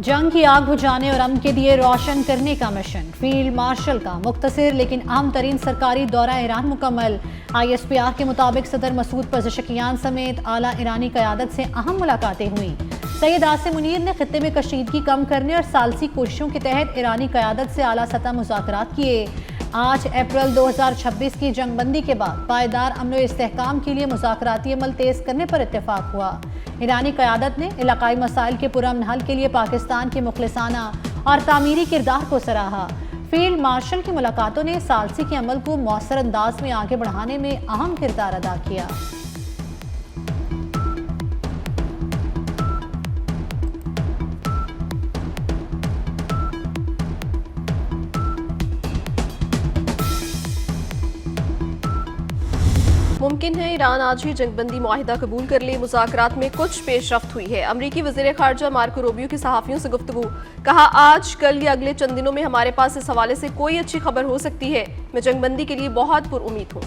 जंग की आग बुझाने और अमन के दिए रोशन करने का मिशन। फील्ड मार्शल का मुख्तसर लेकिन अहम तरीन सरकारी दौरा ईरान मुकम्मल। ISPR के मुताबिक सदर मसूद पज़ेशकियान समेत आला ईरानी क़यादत से अहम मुलाकातें हुई। सैयद आसिम मुनीर ने खित्ते में कशीदगी कम करने और सालसी कोशिशों के तहत ईरानी क़यादत से आला सतह मुज़ाकरात किए। 8 अप्रैल 2026 की जंगबंदी के बाद पायदार अमन व इस्तेहकाम के लिए मुज़ाकराती अमल तेज़ करने पर इत्तेफाक हुआ। ईरानी क़यादत ने इलाकाई मसाइल के पुरअमन हल के लिए पाकिस्तान के मुखलिसाना और तामीरी किरदार को सराहा। फील्ड मार्शल की मुलाकातों ने सालसी के अमल को मौसर अंदाज में आगे बढ़ाने में अहम किरदार अदा किया। मुमकिन है ईरान आज ही जंगबंदी मुआहिदा कबूल कर ले। मुज़ाकरात में कुछ पेशरफ्त हुई है। अमरीकी वज़ीर ख़ारजा मार्को रूबियो की सहाफ़ियों से गुफ्तगू। कहा, आज कल या अगले चंद दिनों में हमारे पास इस हवाले से कोई अच्छी खबर हो सकती है। मैं जंगबंदी के लिए बहुत पुरुम्मीद हूँ।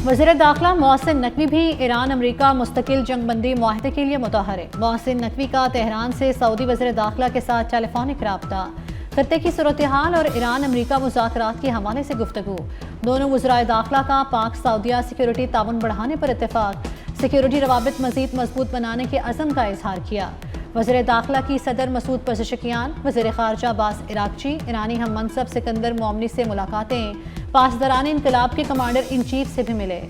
वज़ीर दाखिला मोहसिन नकवी भी ईरान अमरीका मुस्तकिल जंगबंदी मुआहिदे के लिए मुतहर है। मोहसिन नकवी का तेहरान से सऊदी वज़ीर दाखिला के साथ टेलीफोनिक राब्ता। खत्ते की सूरत हाल और ईरान अमरीका मुज़ाकरात के हवाले से गुफ्तगू। दोनों वज़राए दाखिला का पाक सऊदिया सिक्योरिटी ताउन बढ़ाने पर इत्तेफाक। सिक्योरिटी रवाबित मज़ीद मजबूत बनाने के अज़म का इजहार किया। वज़ीर दाखिला की सदर मसूद पज़ेशकियान, वज़ीर ख़ारजा अब्बास इराक़ची, ईरानी हम मनसब सिकंदर मोमनी से मुलाकातें। पासदारान इनकलाब के कमांडर इन चीफ से भी मिले।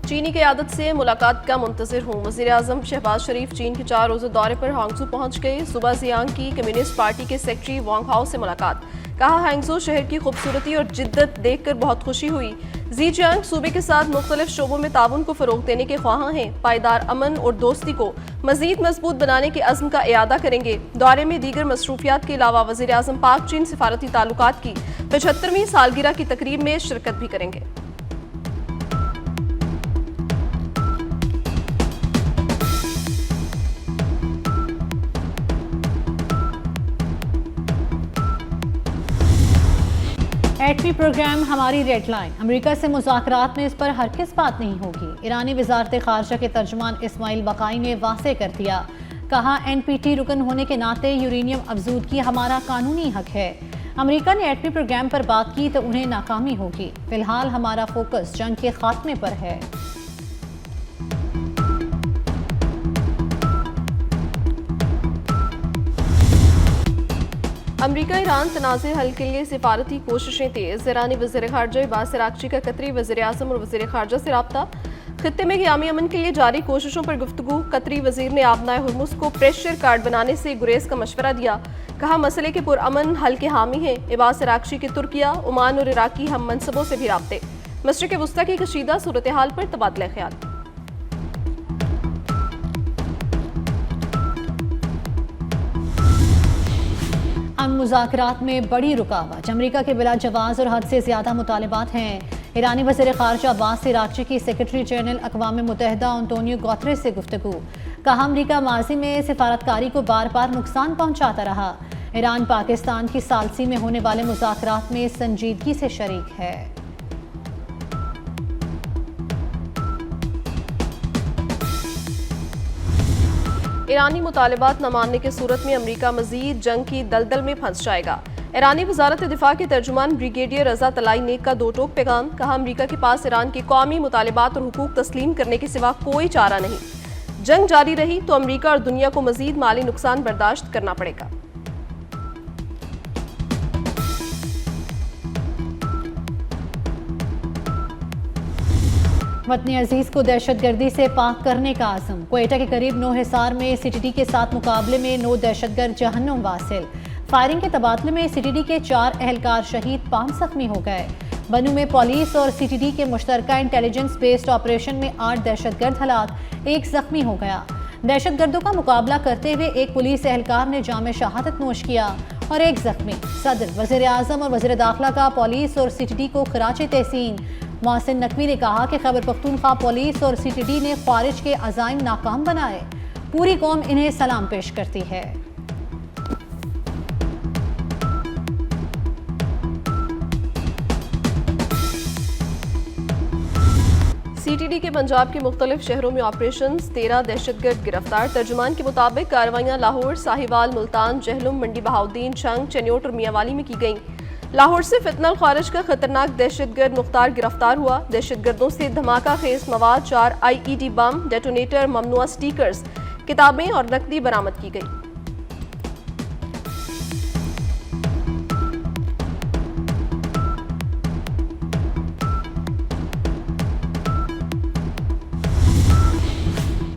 चीनी क़यादत से मुलाकात का मुंतज़िर हूँ। वज़ीर आज़म शहबाज शरीफ चीन के 4 रोज़ा दौरे पर हांगझू पहुँच गए। सुबह जियांग की कम्युनिस्ट पार्टी के सेक्रेटरी वांग हाओ से मुलाकात। कहा, हांगझू शहर की खूबसूरती और जिद्दत देखकर बहुत खुशी हुई। ज़ीजियांग सूबे के साथ मुख्तलिफ शोबों में ताउन को फ़रोग़ देने के ख्वाहां हैं। पायदार अमन और दोस्ती को मज़ीद मजबूत बनाने के अज़्म का इयादा करेंगे। दौरे में दीगर मसरूफियात के अलावा वज़ीर आज़म पाक चीन सिफारती ताल्लुकात की 75वीं सालगिरह की तकरीब में शिरकत भी करेंगे। एटमी प्रोग्राम हमारी रेड लाइन। अमरीका से मुज़ाकरात में इस पर हरगिज़ बात नहीं होगी। ईरानी वज़ारत ख़ारजा के तर्जुमान इस्माइल बकाई ने वाज़ेह कर दिया। कहा, NPT रुकन होने के नाते यूरेनियम अफजूदगी हमारा कानूनी हक है। अमरीका ने एटमी प्रोग्राम पर बात की तो उन्हें नाकामी होगी। फिलहाल हमारा फोकस जंग के खात्मे पर है। अमरीका ईरान तनाज़े हल के लिए सिफारती कोशिशें तेज़। ईरानी वज़ीर ख़ारजा अब्बास इराक़ची का कतरी वज़ीर आज़म और वज़ीर ख़ारजा से रब्ता। खित्ते में क़यामी अमन के लिए जारी कोशिशों पर गुफ्तगू। कतरी वज़ीर ने आबनाए हुर्मुज़ को प्रेशर कार्ड बनाने से गुरेज का मशवरा दिया। कहा, मसले के पुरअमन हल के हामी हैं। अब्बास इराक़ची के तुर्किया, ओमान और इराक़ी हम मनसबों से भी राब्ते। मशरिक़ वस्ता की कशीदा सूरत हाल पर तबादला ख्याल। मुज़ाकरात में बड़ी रुकावट। अमरीका के बिला जवाज़ और हद से ज़्यादा मुतालबात हैं। ईरानी वज़ीर ख़ारजा अब्बास इराक़ची की सेक्रेटरी जनरल अक़वाम मुत्तहिदा अंटोनियो गुतेरेस से गुफ्तगू। कहा, अमरीका माजी में सिफारतकारी को बार बार नुकसान पहुँचाता रहा। ईरान पाकिस्तान की सालसी में होने वाले मुज़ाकरात में संजीदगी से शरीक है। ईरानी मुतालबात न मानने की सूरत में अमरीका मजीद जंग की दलदल में फंस जाएगा। ईरानी वज़ारत दिफा के तर्जुमान ब्रिगेडियर रज़ा तलाई नेक का दो टोक पैगाम। कहा, अमरीका के पास ईरान के कौमी मुतालबात और हुकूक तस्लीम करने के सिवा कोई चारा नहीं। जंग जारी रही तो अमरीका और दुनिया को मजीद माली नुकसान बर्दाश्त करना पड़ेगा। वतन अजीज को दहशतगर्दी से पाक करने का आज़म। क्वेटा के करीब 9 हिसार में CTD के साथ मुकाबले में 9 दहशतगर्द जहन्नुम वासिल। फायरिंग के तबादले में CTD के 4 एहलकार शहीद, 5 जख्मी हो गए। बनू में पुलिस और CTD के मुश्तरका इंटेलिजेंस बेस्ड ऑपरेशन में 8 दहशतगर्द हलाक, 1 जख्मी हो गया। दहशतगर्दों का मुकाबला करते हुए एक पुलिस एहलकार ने जाम शहादत नोश किया और 1 जख्मी। सदर, वज़ीर आज़म और वज़ीर दाखिला का पुलिस और CTD को खराज तहसीन। मोहसिन नकवी ने कहा कि खैबर पख्तूनख्वा पुलिस और CTD ने ख्वारिज के अज़ाइम नाकाम बनाए। पूरी कौम इन्हें सलाम पेश करती है। CTD के पंजाब के मुख्तलिफ शहरों में ऑपरेशन, 13 दहशतगर्द गिरफ्तार। तर्जुमान के मुताबिक कार्रवाइयाँ लाहौर, साहिवाल, मुल्तान, जहलुम, मंडी बहाउद्दीन, छंग, चन्योट और मियांवाली में की गईं। लाहौर से फितनल खारिज का खतरनाक दहशतगर्द मुख्तार गिरफ्तार हुआ। दहशतगर्दों से धमाका खेज मवाद, 4 IED बम, डेटोनेटर, ममनुआ स्टिकर्स, किताबें और नकदी बरामद की गई।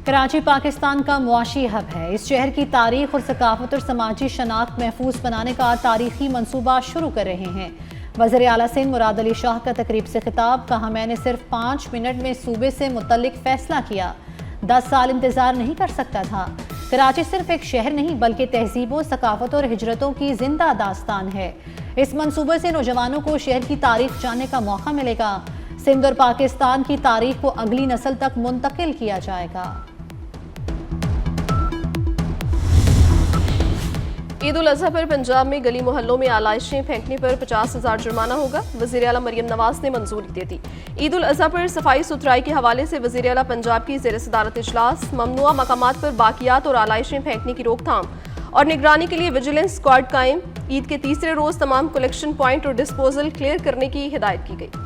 कराची पाकिस्तान का मुआशी हब है। इस शहर की तारीख और सकाफत और समाजी शनाख्त महफूज बनाने का तारीखी मनसूबा शुरू कर रहे हैं। वज़ीर आला सिंध मुराद अली शाह का तकरीब से खिताब, कहा मैंने सिर्फ 5 मिनट में सूबे से मुतल्लिक फैसला किया, 10 साल इंतजार नहीं कर सकता था। कराची सिर्फ एक शहर नहीं बल्कि तहजीबों, सकाफत और हिजरतों की जिंदा दास्तान है। इस मनसूबे से नौजवानों को शहर की तारीख जानने का मौका मिलेगा। सिंध और पाकिस्तान की तारीख को अगली नस्ल तक मुंतकिल किया जाएगा। ईद उल अजहा पर पंजाब में गली मोहल्लों में आलाइशें फेंकने पर 50,000 जुर्माना होगा। वज़ीर आला मरियम नवाज ने मंजूरी दे दी। ईद उल अजहा पर सफाई सुथराई के हवाले से वज़ीर आला पंजाब की ज़ेर सदारत इजलास। ममनुआ मकामात पर बाकियात और आलाइशें फेंकने की रोकथाम और निगरानी के लिए विजिलेंस स्क्वाड कायम। ईद के तीसरे रोज तमाम कलेक्शन पॉइंट और डिस्पोजल क्लियर करने की हिदायत की गई।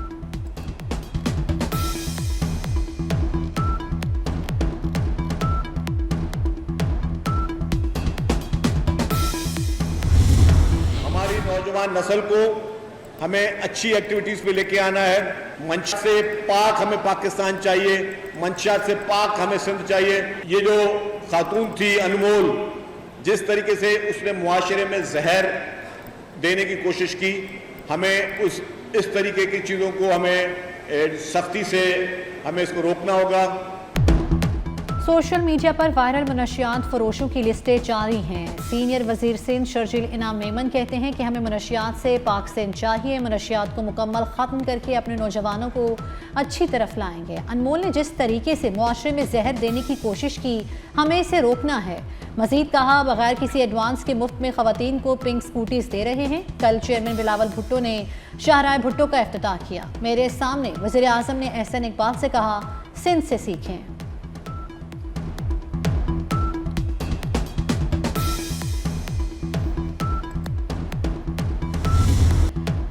नौजवान नस्ल को हमें अच्छी एक्टिविटीज पे लेके आना है। मंशा से पाक हमें पाकिस्तान चाहिए, मंशात से पाक हमें सिंध चाहिए। ये जो खातून थी अनमोल, जिस तरीके से उसने मुआशरे में जहर देने की कोशिश की, हमें इस तरीके की चीज़ों को हमें सख्ती से हमें इसको रोकना होगा। सोशल मीडिया पर वायरल मनशियात फरोशों की लिस्टें जारी हैं। सीनियर वजीर सिंध शर्जील इनाम मेमन कहते हैं कि हमें मनशियात से पाक सिंध चाहिए, मनशियात को मुकम्मल ख़त्म करके अपने नौजवानों को अच्छी तरफ लाएंगे। अनमोल ने जिस तरीके से मुआशरे में जहर देने की कोशिश की, हमें इसे रोकना है। मजीद कहा, बगैर किसी एडवांस के मुफ्त में खवातीन को पिंक स्कूटीज दे रहे हैं। कल चेयरमैन बिलावल भुट्टो ने शाहराह भुट्टो का इफ्तिताह किया। मेरे सामने वज़ीर आज़म ने एहसन इकबाल से कहा, सिंध से सीखें।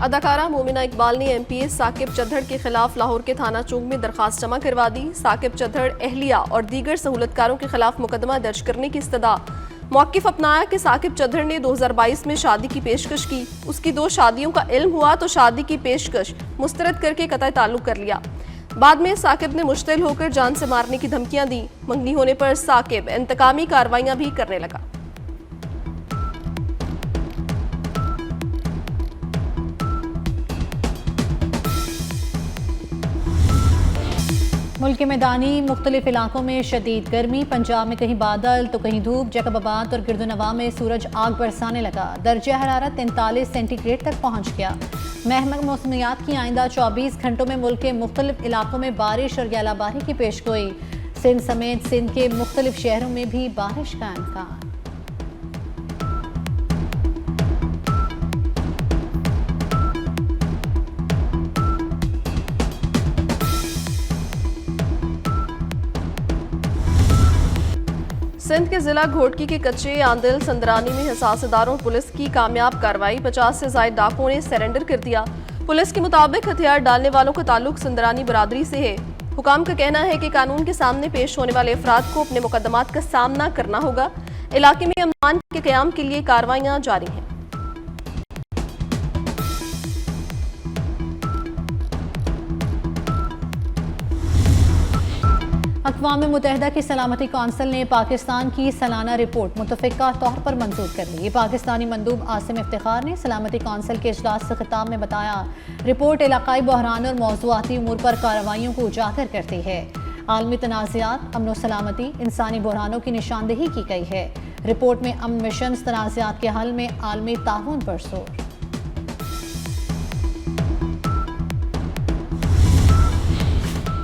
अदाकारा मोमिना इकबाल ने MPS साकिब चद्धड़ के खिलाफ लाहौर के थाना चौक में दरखास्त जमा करवा दी। साकिब चद्धड़, एहलिया और दीगर सहूलतकारों के खिलाफ मुकदमा दर्ज करने की इस्तदा। मौक़िफ़ अपनाया कि साकिब चद्धड़ ने 2022 में शादी की पेशकश की, उसकी 2 शादियों का इल्म हुआ तो शादी की पेशकश मुस्तरद करके कतई ताल्लुक कर लिया। बाद में साकिब ने मुश्तिल होकर जान से मारने की धमकियां दी। मंगनी होने पर साकिब इंतकामी कार्रवाइयां भी करने लगा। मुल्क के मैदानी मुख्तलिफ इलाकों में शदीद गर्मी। पंजाब में कहीं बादल तो कहीं धूप। जैकबाबाद और गिरदोनवा में सूरज आग बरसाने लगा। दर्जा हरारत 43 सेंटीग्रेड तक पहुंच गया। महकमा मौसमियात की आइंदा 24 घंटों में मुल्क के मुख्तलिफ इलाकों में बारिश और गैलाबारी की पेशगोई। सिंध समेत सिंध के मुख्तलिफ शहरों में भी बारिश का इम्कान। सिंध के जिला घोटकी के कच्चे आंदिल संदरानी में हिसास इदारों पुलिस की कामयाब कार्रवाई। 50 से ज्यादा डाकुओं ने सरेंडर कर दिया। पुलिस के मुताबिक हथियार डालने वालों का ताल्लुक संदरानी बरादरी से है। हुकाम का कहना है कि कानून के सामने पेश होने वाले अफराद को अपने मुकदमात का सामना करना होगा। इलाके में अमन के क़याम के लिए कार्रवाइयां जारी हैं। अक़वाम मुत्तहिदा की सलामती कौंसिल ने पाकिस्तान की सालाना रिपोर्ट मुतफ़िक़ा तौर पर मंजूर कर ली। पाकिस्तानी मंदूब आसिम इफ्तिखार ने सलामती कौंसिल के इजलास से खिताब में बताया, रिपोर्ट इलाकाई बहरान और मौज़ूआती उमूर पर कार्रवाइयों को उजागर करती है। आलमी तनाज़ात, अमन व सलामती, इंसानी बहरानों की निशानदेही की गई है। रिपोर्ट में अमन मिशन, तनाज़ात के हल में आलमी ताउन पर जोर।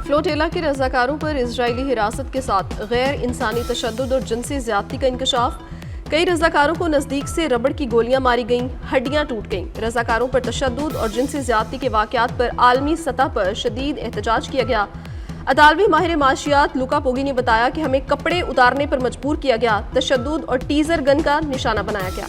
फ्लोटेला के रज़ाकारों पर इजरायली हिरासत के साथ गैर इंसानी तशद्दुद और जिनसी ज़्यादती का इंकशाफ। कई रज़ाकारों को नज़दीक से रबड़ की गोलियां मारी गईं, हड्डियां टूट गईं। रज़ाकारों पर तशद्दुद और जिनसी ज़्यादती के वाक़यात पर आलमी सतह पर शदीद एहतजाज किया गया। अतालवी माहिर माशियात लुका पोगी ने बताया कि हमें कपड़े उतारने पर मजबूर किया गया, तशद्दुद और टीजर गन का निशाना बनाया गया।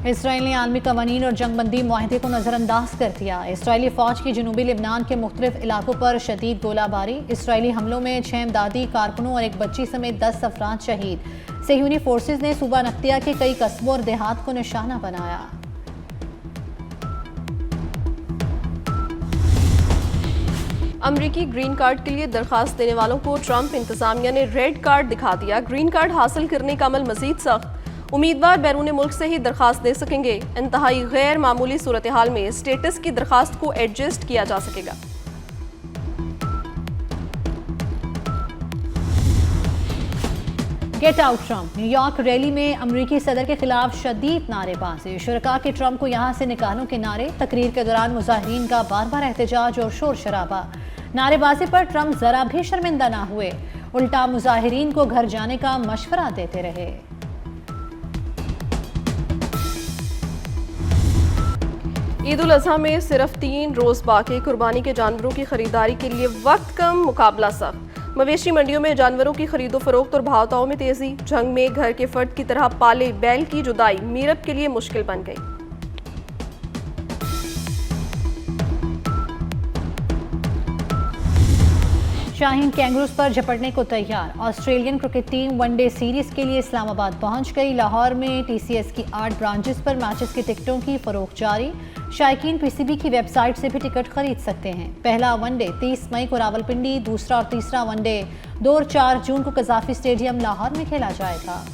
इसराइल ने आलमी कवानीन और जंगबंदी मुआहदे को नज़रअंदाज कर दिया। इसराइली फ़ौज की जनूबी लिबनान के मुख्तलिफ इलाकों पर शदीद गोलाबारी। इसराइली हमलों में 6 इमदादी कारकुनों और एक बच्ची समेत 10 अफराद शहीद। सहयूनी फोर्सेज ने सूबा नक्तिया के कई कस्बों और देहात को निशाना बनाया। अमरीकी ग्रीन कार्ड के लिए दरखास्त देने वालों को ट्रंप इंतजामिया ने रेड कार्ड दिखा दिया। ग्रीन कार्ड हासिल करने का अमल मजीद सख्त। उम्मीदवार बैरून मुल्क से ही दरखास्त दे सकेंगे। इंतहाई गैर मामूली सूरत हाल में स्टेटस की दरखास्त को एडजस्ट किया जा सकेगा। Get out Trump. New York rally में अमरीकी सदर के खिलाफ शदीद नारेबाजी। शुरका के ट्रंप को यहाँ से निकालो के नारे। तकरीर के दौरान मुजाहिरीन का बार बार एहतजाज और शोर शराबा। नारेबाजी पर ट्रंप जरा भी शर्मिंदा ना हुए, उल्टा मुजाहिरीन को घर जाने का मशवरा देते रहे। ईद उल अजहा में सिर्फ 3 रोज बाकी। कुर्बानी के जानवरों की खरीदारी के लिए वक्त कम, मुकाबला सख्त। मवेशी मंडियों में जानवरों की खरीदो फरोख्त और भावताओं में तेजी। जंग में घर के फर्द की तरह पाले बैल की जुदाई मीरब के लिए मुश्किल बन गई। शाहीन कैंगरूज पर झपटने को तैयार। Australian cricket team one day series के लिए इस्लामाबाद पहुंच गई। लाहौर में टीसीएस की 8 ब्रांचेस पर मैचेस की टिकटों की फरोख्त जारी। शायकीन पीसीबी की वेबसाइट से भी टिकट खरीद सकते हैं। पहला वनडे 30 मई को रावलपिंडी, दूसरा और तीसरा वनडे 2 और 4 जून को कज़ाफी स्टेडियम लाहौर में खेला जाएगा।